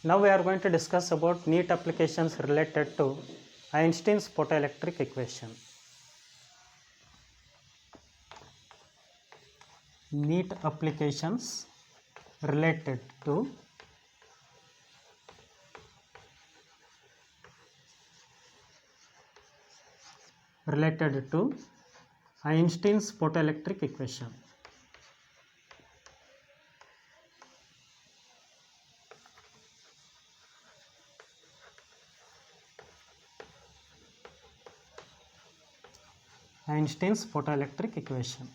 Now we are going to discuss about neat applications related to Einstein's photoelectric equation. Neat applications related to Einstein's photoelectric equation. Einstein's photoelectric equation.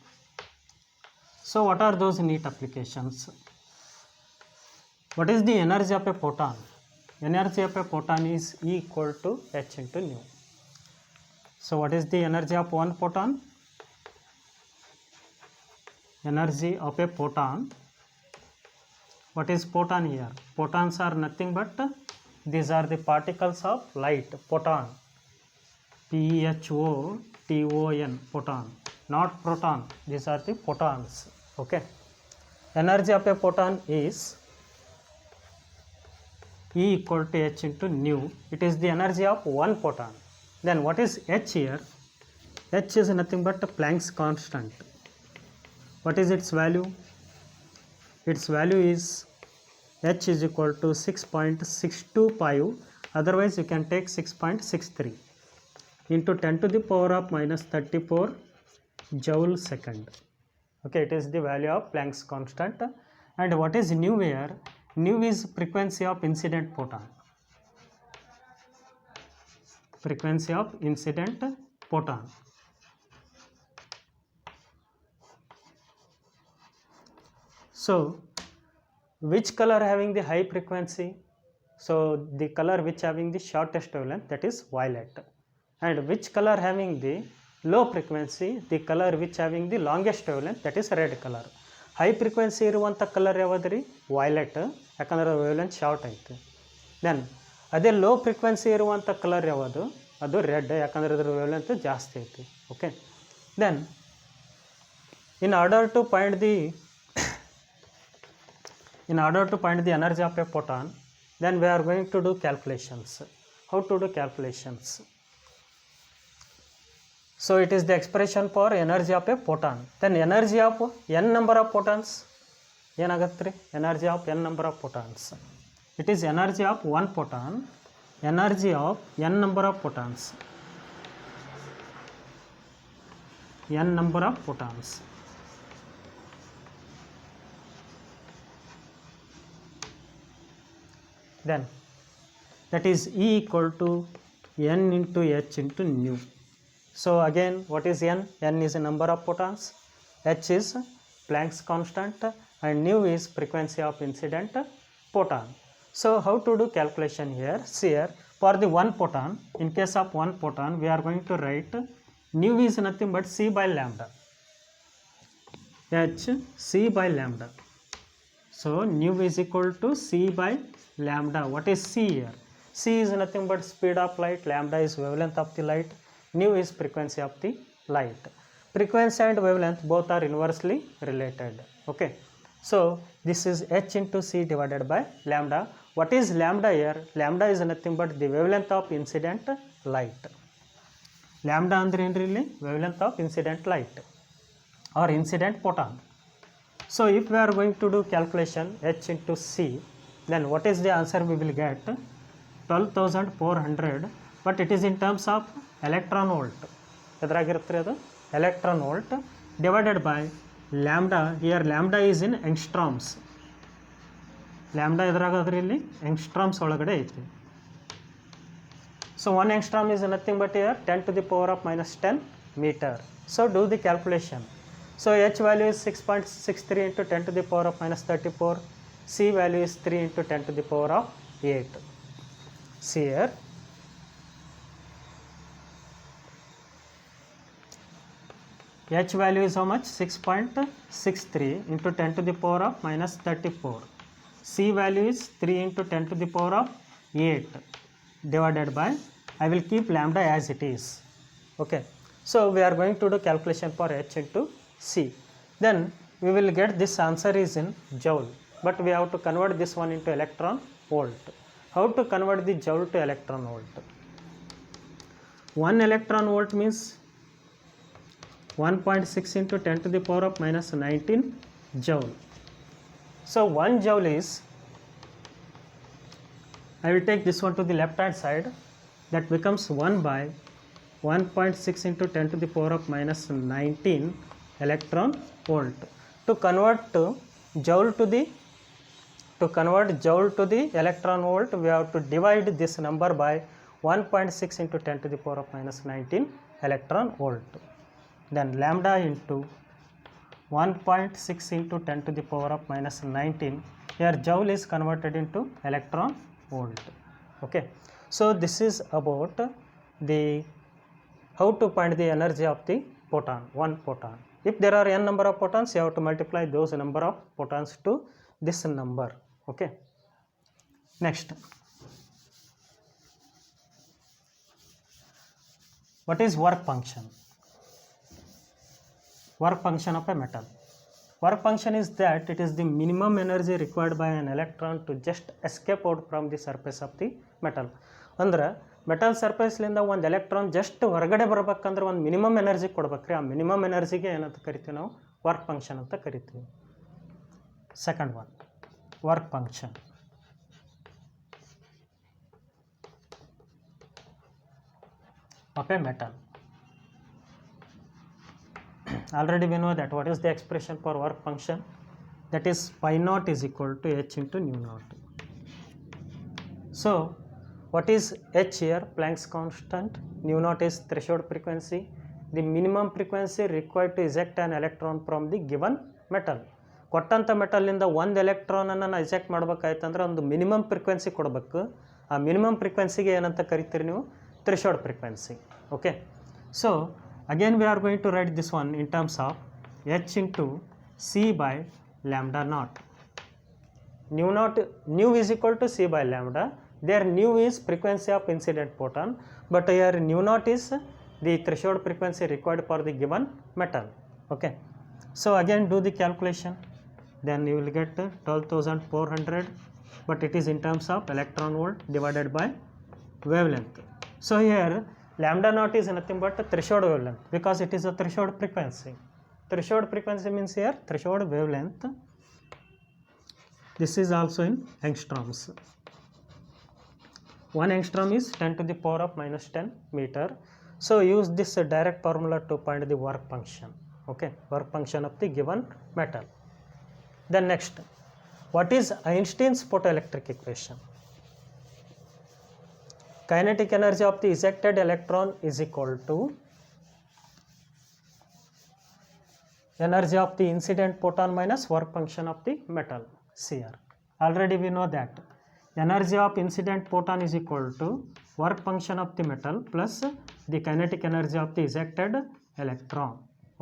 So what are those neat applications? What is the energy of a photon? Energy of a photon is E equal to h into nu. So what is the energy of one photon? Energy of a photon. What is photon here? Photons are nothing but these are the particles of light, photon. P-H-O-T-O-N, photon, not proton. These are the photons. Okay. Energy of a photon is E equal to h into nu. It is the energy of one photon. Then what is h here? H is nothing but Planck's constant. What is its value? Its value is h is equal to 6.625. Otherwise you can take 6.63 into 10 to the power of minus 34 joule second. Okay, it is the value of Planck's constant. And what is nu here? Nu is frequency of incident photon. Frequency of incident photon. So which color having the high frequency? So the color which having the shortest wavelength, that is violet. And which color having the low frequency? The color which having the longest wavelength, that is red color. High frequency ಇರುವಂಥ colour ಯಾವುದ್ರಿ? Violet, ಯಾಕಂದ್ರೆ wavelength short ಐತೆ. Then ಅದೇ low frequency ಇರುವಂಥ colour ಯಾವುದು? ಅದು red, ಯಾಕಂದ್ರೆ ಅದರ ವೇವ್ಲೆಂತ್ ಜಾಸ್ತಿ ಐತಿ. Okay. Then in order to find the energy of a photon, then we are going to do calculations. How to do calculations? So it is the expression for energy of a photon. Then energy of n number of photons, ಏನಾಗತ್ತೆ? Energy of n number of photons. It is energy of one photon, energy of n number of photons. N number of photons. Then that is E equal to n into h into nu. So again, what is n? N is a number of photons, h is Planck's constant, and nu is frequency of incident photon. So how to do calculation here? See here, for the one photon, in case of one photon, we are going to write nu is nothing but c by lambda. H c by lambda. So nu is equal to c by lambda. What is c here? C is nothing but speed of light, lambda is wavelength of the light, nu is frequency of the light. Frequency and wavelength both are inversely related. Okay. So this is h into c divided by lambda. What is lambda here? Lambda is nothing but the wavelength of incident light. Lambda andre ಏನ್ರಿ ಇಲ್ಲಿ? Wavelength of incident light or incident photon. So if we are going to do calculation h into c, then what is the answer we will get? 12,400, but it is in terms of electron volt. ಎದ್ರಾಗಿರುತ್ತೆ ಅದು? Electron volt divided by lambda. Here lambda is in angstroms. Lambda ಎದ್ರಾಗದ್ರಿ ಇಲ್ಲಿ? angstroms ಒಳಗಡೆ ಐತಿ. So 1 angstrom is nothing but here 10 to the power of minus 10 meter. So do the calculation. So h value is 6.63 into 10 to the power of minus 34. C value is 3 into 10 to the power of 8. See here. H value is how much? 6.63 into 10 to the power of minus 34. C value is 3 into 10 to the power of 8 divided by, I will keep lambda as it is. Okay. So we are going to do calculation for h into c. Then we will get this answer is in joule, but we have to convert this one into electron volt. How to convert the joule to electron volt? 1 electron volt means 1.6 into 10 to the power of minus 19 joule. So 1 joule is, I will take this one to the left hand side, that becomes 1 by 1.6 into 10 to the power of minus 19 electron volt. To convert joule to the electron volt, we have to divide this number by 1.6 into 10 to the power of minus 19 electron volt. Then lambda into 1.6 into 10 to the power of minus 19, here joule is converted into electron volt. Okay, so this is about the how to find the energy of the photon, one photon. If there are n number of photons, you have to multiply those number of photons to this number. Okay, next, what is work function? Work function of a metal. Work function is that it is the minimum energy required by an electron to just escape out from the surface of the metal. ಅಂದ್ರೆ metal ಸರ್ಫೇಸ್ಲಿಂದ ಒಂದು electron just ಹೊರಗಡೆ ಬರ್ಬೇಕಂದ್ರೆ ಒಂದು minimum energy ಕೊಡ್ಬೇಕ್ರಿ. ಆ minimum ಎನರ್ಜಿಗೆ ಏನಂತ ಕರಿತೀವಿ ನಾವು? ವರ್ಕ್ ಫಂಕ್ಷನ್ ಅಂತ ಕರಿತೀವಿ. Second one, work function. Of A metal. Already we know that what is the expression for work function, that is pi naught is equal to h into nu naught. So what is h here? Planck's constant. Nu naught is threshold frequency, the minimum frequency required to eject an electron from the given metal. ಕೊಟ್ಟಂಥ ಮೆಟಲಿಂದ ಒಂದು ಎಲೆಕ್ಟ್ರಾನನ್ನು eject ಮಾಡ್ಬೇಕಾಯ್ತಂದ್ರೆ ಒಂದು minimum frequency ಕೊಡಬೇಕು. ಆ minimum ಫ್ರೀಕ್ವೆನ್ಸಿಗೆ ಏನಂತ ಕರಿತೀರಿ ನೀವು? Threshold frequency. Okay, so again we are going to write this one in terms of h into c by lambda naught. Nu is equal to c by lambda. There nu is frequency of incident photon, but here nu naught is the threshold frequency required for the given metal. Okay, so again do the calculation, then you will get 12,400, but it is in terms of electron volt divided by wavelength. So here lambda naught is nothing but threshold wavelength, because it is a threshold frequency. Threshold frequency means here threshold wavelength. This is also in angstroms. 1 angstrom is 10 to the power of minus 10 meter. So use this direct formula to find the work function. Okay, work function of the given metal. Then next, what is Einstein's photoelectric equation? Kinetic energy of the ejected electron is equal to energy of the incident photon minus work function of the metal, CR. Already we know that energy of incident photon is equal to work function of the metal plus the kinetic energy of the ejected electron.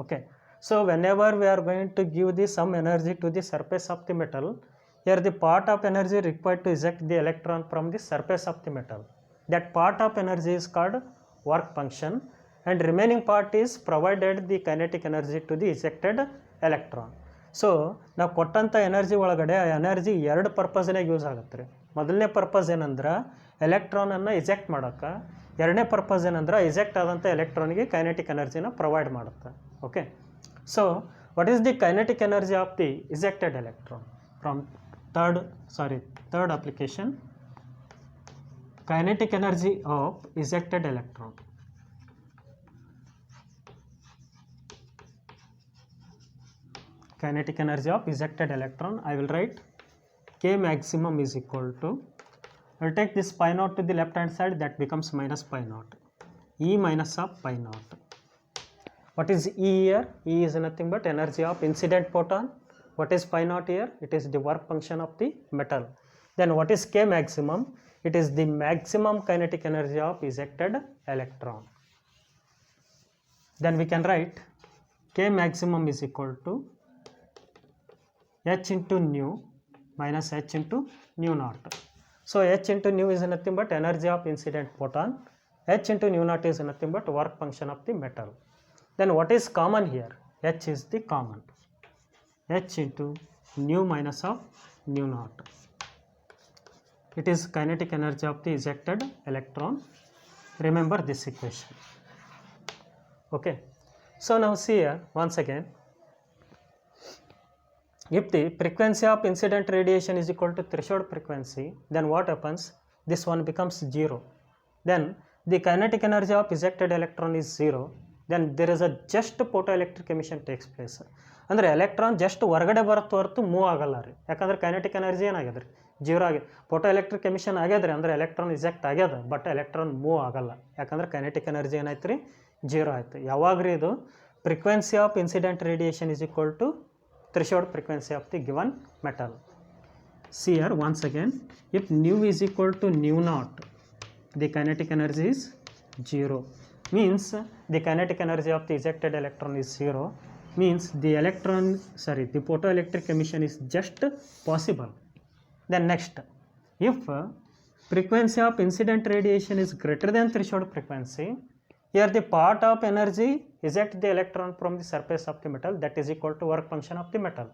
Okay, so whenever we are going to give the some energy to the surface of the metal, here the part of energy required to eject the electron from the surface of the metal, that part of energy is called work function, and remaining part is provided the kinetic energy to the ejected electron. So ನಾವು ಕೊಟ್ಟಂಥ energy ಒಳಗಡೆ ಆ energy ಎರಡು ಪರ್ಪಸ್ನಾಗ use ಆಗುತ್ತೆ ರೀ. ಮೊದಲನೇ purpose ಏನಂದ್ರೆ ಎಲೆಕ್ಟ್ರಾನನ್ನು ಇಜೆಕ್ಟ್ ಮಾಡೋಕ್ಕೆ, ಎರಡನೇ ಪರ್ಪಸ್ ಏನಂದ್ರೆ ಇಜೆಕ್ಟ್ ಆದಂಥ ಎಲೆಕ್ಟ್ರಾನಿಗೆ ಕೈನೆಟಿಕ್ ಎನರ್ಜಿನ ಪ್ರೊವೈಡ್ ಮಾಡುತ್ತೆ. Okay, so what is the kinetic energy of the ejected electron from third application, kinetic energy of ejected electron. Kinetic energy of ejected electron, I will write K maximum is equal to, I will take this pi naught to the left hand side, that becomes minus pi naught, E minus of pi naught. What is E here? E is nothing but energy of incident photon. What is pi naught here? It is the work function of the metal. Then what is K maximum? It is the maximum kinetic energy of ejected electron. Then we can write K maximum is equal to h into nu minus h into nu naught. So h into nu is nothing but energy of incident photon, h into nu naught is nothing but work function of the metal. Then what is common here? H is the common, h into nu minus of nu naught. It is kinetic energy of the ejected electron. Remember this equation. Okay. So now see here once again. If the frequency of incident radiation is equal to threshold frequency, then what happens? This one becomes 0. Then the kinetic energy of ejected electron is 0. Then there is a just photoelectric emission takes place. ಅಂದರೆ electron just ಹೊರಗಡೆ ಬರುತ್ತೆ ಹೊರತು move ಆಗಲ್ಲ ರೀ. ಯಾಕಂದ್ರೆ kinetic energy ಏನಾಗಿದೆ ರೀ, zero ಆಗಿದೆ. ಫೋಟೋ ಎಲೆಕ್ಟ್ರಿಕ್ ಎಮಿಷನ್ ಆಗ್ಯದ ರೀ, ಅಂದರೆ ಎಲೆಕ್ಟ್ರಾನ್ ಇಜೆಕ್ಟ್ ಆಗ್ಯದ, ಬಟ್ ಎಲೆಕ್ಟ್ರಾನ್ ಮೂವ್ ಆಗಲ್ಲ. ಯಾಕಂದ್ರೆ ಕೈನೆಟಿಕ್ ಎನರ್ಜಿ ಏನಾಯ್ತು ರೀ, ಜೀರೋ ಆಯಿತು. ಯಾವಾಗ ರೀ ಇದು? Frequency of incident radiation is equal to threshold frequency of the given metal. See here once again, if nu is equal to nu naught, the kinetic energy is 0. Means the kinetic energy of the ejected electron is 0. Means the the photoelectric emission is just possible. Then next, if frequency of incident radiation is greater than threshold frequency, here the part of energy eject the electron from the surface of the metal, that is equal to work function of the metal.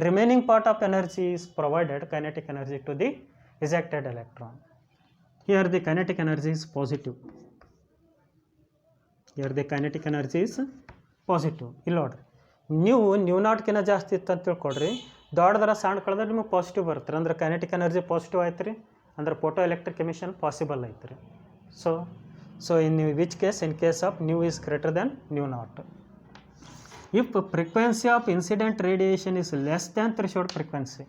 Remaining part of energy is provided kinetic energy to the ejected electron. Here the kinetic energy is positive. Here the kinetic energy is positive. ಇಲ್ಲಿ ನೋಡ್ರಿ, new ನಾಟ್ಕಿಂತ ಜಾಸ್ತಿ ಇತ್ತು ಅಂತ ತಿಳ್ಕೊಡ್ರಿ, ದೊಡ್ಡದರ ಸಣ್ಣ ಕಳೆದ್ರೆ ನಿಮಗೆ positive ಬರುತ್ತೆ ರೀ. ಅಂದ್ರೆ ಕೈನೆಟಿಕ್ ಎನರ್ಜಿ ಪಾಸಿಟಿವ್ ಆಯ್ತು ರೀ, ಅಂದ್ರೆ ಫೋಟೋ ಎಲೆಕ್ಟ್ರಿಕ್ ಎಮಿಷನ್ ಪಾಸಿಬಲ್ ಐತೆ ರೀ. So in which case, in case of nu is greater than nu naught. If frequency of incident radiation is less than threshold frequency,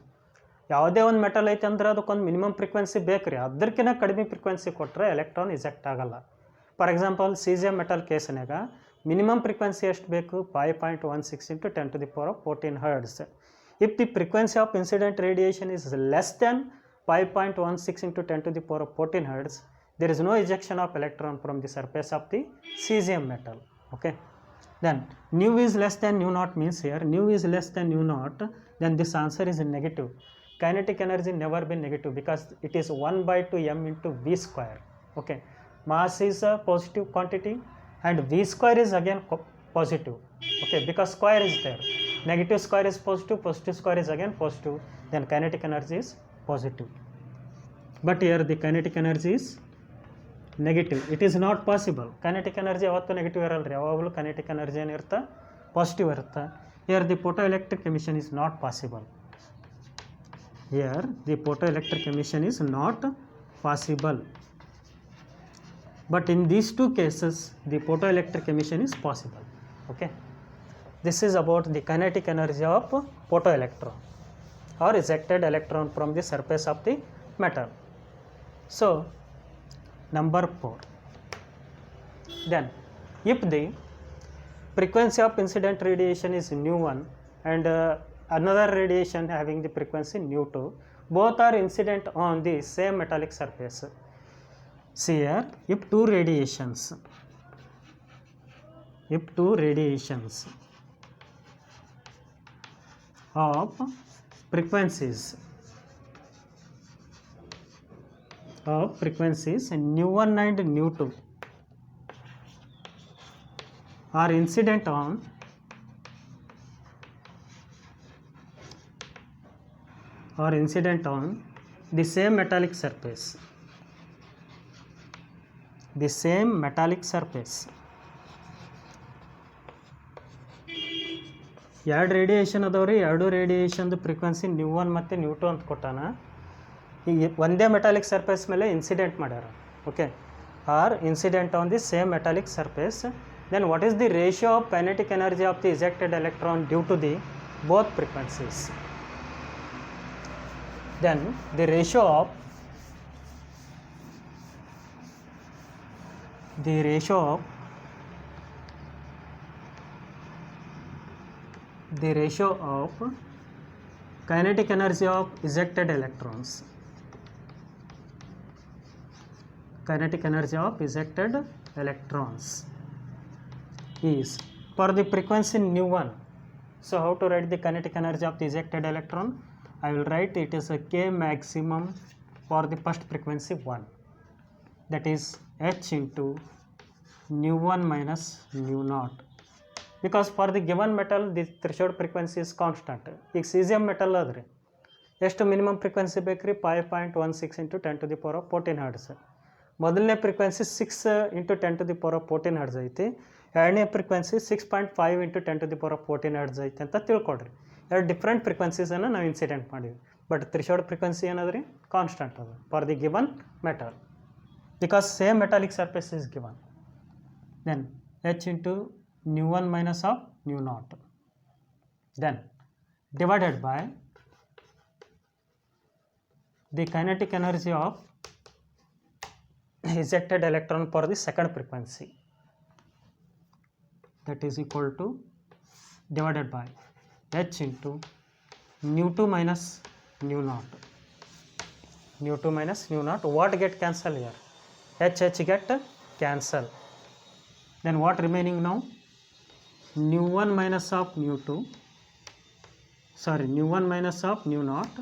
ಯಾವುದೇ ಒಂದು ಮೆಟಲ್ ಐತೆ ಅಂದ್ರೆ ಅದಕ್ಕೊಂದು ಮಿನಿಮಮ್ ಫ್ರೀಕ್ವೆನ್ಸಿ ಬೇಕು ರೀ. ಅದಕ್ಕಿಂತ ಕಡಿಮೆ ಫ್ರೀಕ್ವೆನ್ಸಿ ಕೊಟ್ಟರೆ ಎಲೆಕ್ಟ್ರಾನ್ ಇಜೆಕ್ಟ್ ಆಗಲ್ಲ. ಫಾರ್ ಎಕ್ಸಾಂಪಲ್ ಸೀಸಿಯಮ್ ಮೆಟಲ್ ಕೇಸ್ನಾಗ ಮಿನಿಮಮ್ ಫ್ರೀಕ್ವೆನ್ಸಿ ಎಷ್ಟು ಬೇಕು? 5.16 into 10 to the power of 14 hertz. If the frequency of incident radiation is less than 5.16 into 10 to the power of 14 hertz, there is no ejection of electron from the surface of the cesium metal. Okay, then nu is less than nu naught means here nu is less than nu naught, then this answer is negative. Kinetic energy never be negative because it is 1/2 m into v square. Okay, mass is a positive quantity and v square is again positive. Okay, because square is there, negative square is positive, positive square is again positive, then kinetic energy is positive. But here the kinetic energy is negative. It is not possible. Kinetic energy ಯಾವತ್ತೂ negative ಇರಲ್ಲ ರೀ, ಯಾವಾಗಲೂ kinetic energy ಏನಿರುತ್ತೆ, positive ಇರುತ್ತೆ. Here the photoelectric emission is not possible. Here the photoelectric emission is not possible. But in these two cases the photoelectric emission is possible. Okay, this is about the kinetic energy of photoelectron are ejected electron from the surface of the metal. So number 4, then if the frequency of incident radiation is nu1 and another radiation having the frequency nu2, both are incident on the same metallic surface. See here, if two radiations of frequencies nu1 and nu2 are incident on the same metallic surface. ಎರಡು radiation ಅದಾವ್ರಿ, ಎರಡು ರೇಡಿಯೇಷನ್ದು frequency nu1 ಮತ್ತು nu2 ಅಂತ ಕೊಟ್ಟಾನ. ಈಗ ಒಂದೇ metallic surface ಮೇಲೆ incident ಮಾಡ್ಯಾರ. Okay, are incident on the same metallic surface. Then what is the ratio of kinetic energy of the ejected electron due to the both frequencies? Then the ratio of kinetic energy of ejected electrons is for the frequency nu1. So how to write the kinetic energy of the ejected electron? I will write it as a k maximum for the first frequency 1, that is h into nu1 minus nu0, because for the given metal the threshold frequency is constant. ಈಗ cesium metal adre ಎಷ್ಟು minimum frequency ಬೇಕು ರೀ 5.16 into 10⁻14 hertz. ಮೊದಲನೇ frequency 6 into 10⁻14 hertz ಐತಿ. ಎರಡನೇ frequency 6.5 into 10⁻14 hertz ಐತಿ ಅಂತ ತಿಳ್ಕೊಡ್ರಿ. ಎರಡು ಡಿಫ್ರೆಂಟ್ ಫ್ರೀಕ್ವೆನ್ಸೀಸನ್ನು ನಾವು ಇನ್ಸಿಡೆಂಟ್ ಮಾಡೀವಿ. ಬಟ್ ಥ್ರೆಶೋಲ್ಡ್ ಫ್ರೀಕ್ವೆನ್ಸಿ ಏನದ ರೀ ಕಾನ್ಸ್ಟೆಂಟ್ ಅದು for the given metal because same metallic surface is given. Then h into nu1 minus of nu naught, then divided by the kinetic energy of ejected electron for the second frequency, that is equal to divided by h into nu2 minus nu naught. nu2 minus nu naught, what get cancel here? h get cancel. Then what remaining now? nu1 minus of nu2, sorry, nu1 minus of nu naught,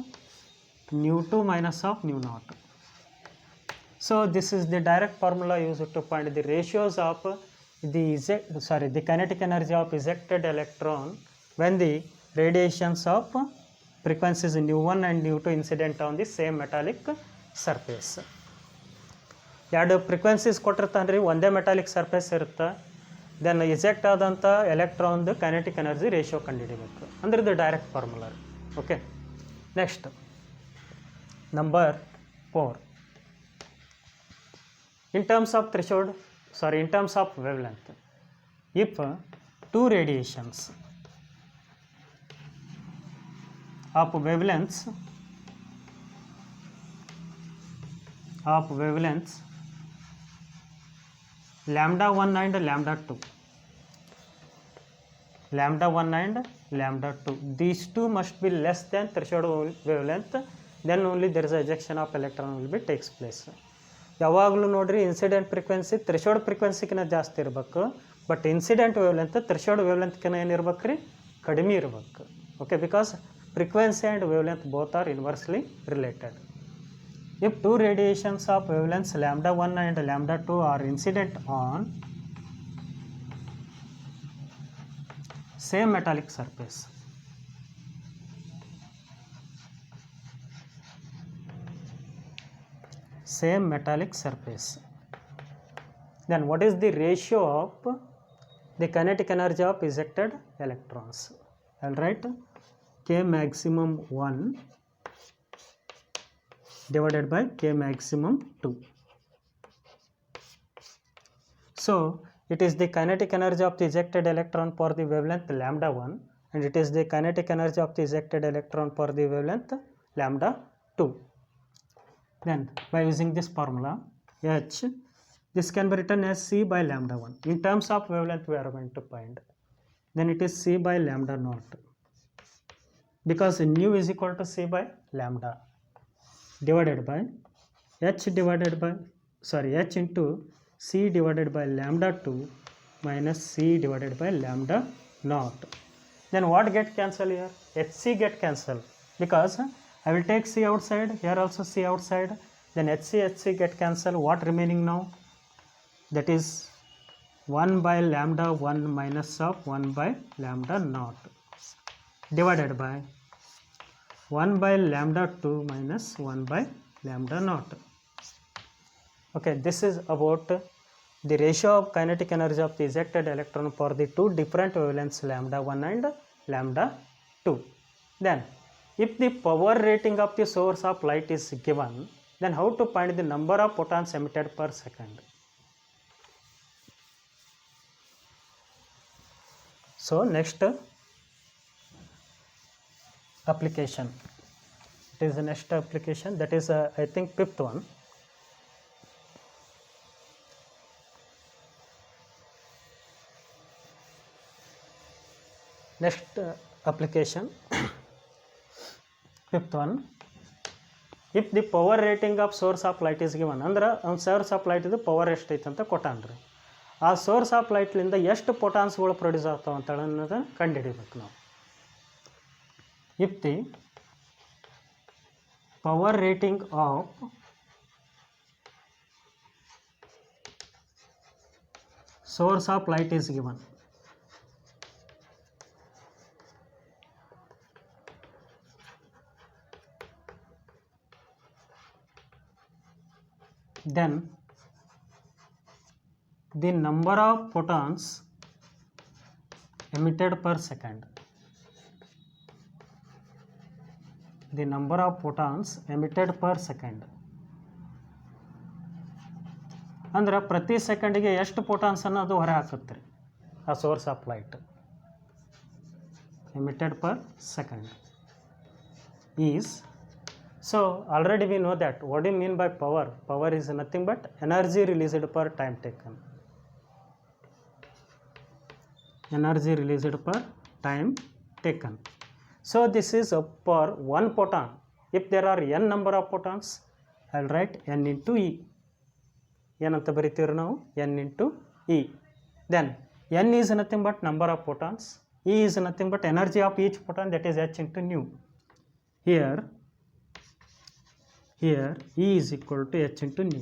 nu2 minus of nu naught. So this is the direct formula used to find the ratios of the kinetic energy of ejected electron when the radiations of frequencies nu1 and nu2 incident on the same metallic surface. ಎರಡು frequencies ಕೊಟ್ಟಿರ್ತಾನೆ ರೀ, ಒಂದೇ metallic surface ಇರುತ್ತೆ. Then ಇಜೆಕ್ಟ್ ಆದಂಥ ಎಲೆಕ್ಟ್ರಾನ್ದು kinetic energy ratio ಕಂಡುಹಿಡಿಬೇಕು ಅಂದ್ರೆ ಇದು direct formula ರೀ. Okay, next number 4. In terms of threshold, sorry, in terms of wave length, if two radiations of wavelengths lambda 1 and lambda 2, lambda 1 and lambda 2, these two must be less than threshold wavelength, then only there is a ejection of electron will be takes place. ಯಾವಾಗಲೂ ನೋಡ್ರಿ incident frequency threshold ಫ್ರೀಕ್ವೆನ್ಸಿಗಿಂತ ಜಾಸ್ತಿ ಇರಬೇಕು, but incident wavelength threshold ವೇವ್ಲೆಂತ್ಕಿಂತ ಏನಿರ್ಬೇಕು ರೀ ಕಡಿಮೆ ಇರಬೇಕು. Okay, because frequency and wavelength both are inversely related. If two radiations of wavelengths lambda 1 and lambda 2 are incident on same metallic surface, then what is the ratio of the kinetic energy of ejected electrons? All right, K maximum 1 divided by K maximum 2. So it is the kinetic energy of the ejected electron for the wavelength lambda 1 and it is the kinetic energy of the ejected electron for the wavelength lambda 2. Then by using this formula H, this can be written as C by lambda 1. In terms of wavelength we are going to find, then it is C by lambda naught, because nu is equal to C by lambda divided by H into C divided by lambda 2 minus C divided by lambda naught. Then what get cancel here? HC get cancel, because I will take C outside, here also C outside, then HC get cancel. What remaining now? That is 1 by lambda 1 minus of 1 by lambda naught divided by 1 by lambda 2 minus 1 by lambda naught. Okay, this is about the ratio of kinetic energy of the ejected electron for the two different wavelengths lambda 1 and lambda 2. Then if the power rating of the source of light is given, then how to find the number of photons emitted per second? So next application, it is the next application, that is I think fifth one. Next application fifth one, if the power rating of source of light is given, ಅಂದ್ರೆ ಒಂದು source of light ಇದು power ಎಷ್ಟೈತೆ ಅಂತ ಕೊಟ್ಟಾನ್ರಿ. ಆ source of ಲೈಟ್ಲಿಂದ ಎಷ್ಟು ಫೋಟಾನ್ಸ್ಗಳು produce ಆಗ್ತಾವೆ ಅಂತ ಅನ್ನೋದು ಕಂಡುಹಿಡಿಬೇಕು ನಾವು. If the power rating of source of light is given, then the number of photons emitted per second. The number of photons emitted per second. ಅಂದ್ರೆ ಪ್ರತಿ ಸೆಕೆಂಡಿಗೆ ಎಷ್ಟು ಫೋಟಾನ್ಸನ್ನು ಅದು ಹೊರ ಹಾಕುತ್ತೆ ರೀ ಆ source of light. Emitted per second is, so already we know that what do you mean by power. Power is nothing but energy released per time taken. Energy released per time taken. So this is per one photon. If there are n number of photons, I will write n into e. ಏನಂತ ಬರಿತೀವಿ ನಾವು, n into e. Then n is nothing but number of photons, e is nothing but energy of each photon, that is h into nu. Here e is equal to h into nu.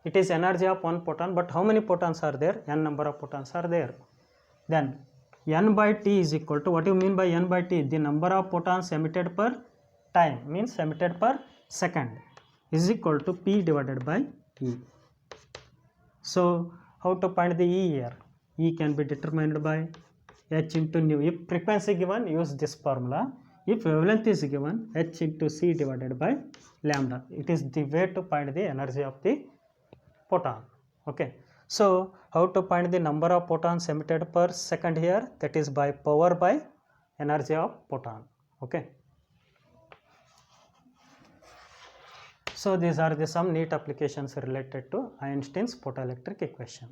It is energy of one photon, but how many photons are there? N number of photons are there. Then n by t is equal to, what do you mean by n by t? The number of photons emitted per time, means emitted per second, is equal to p divided by e. So how to find the e here? E can be determined by h into nu. If frequency given, use this formula. If wavelength is given, h into c divided by lambda. It is the way to find the energy of the photon. Okay. So how to find the number of photons emitted per second here? That is by power by energy of photon. Okay. So these are the some neat applications related to Einstein's photoelectric equation.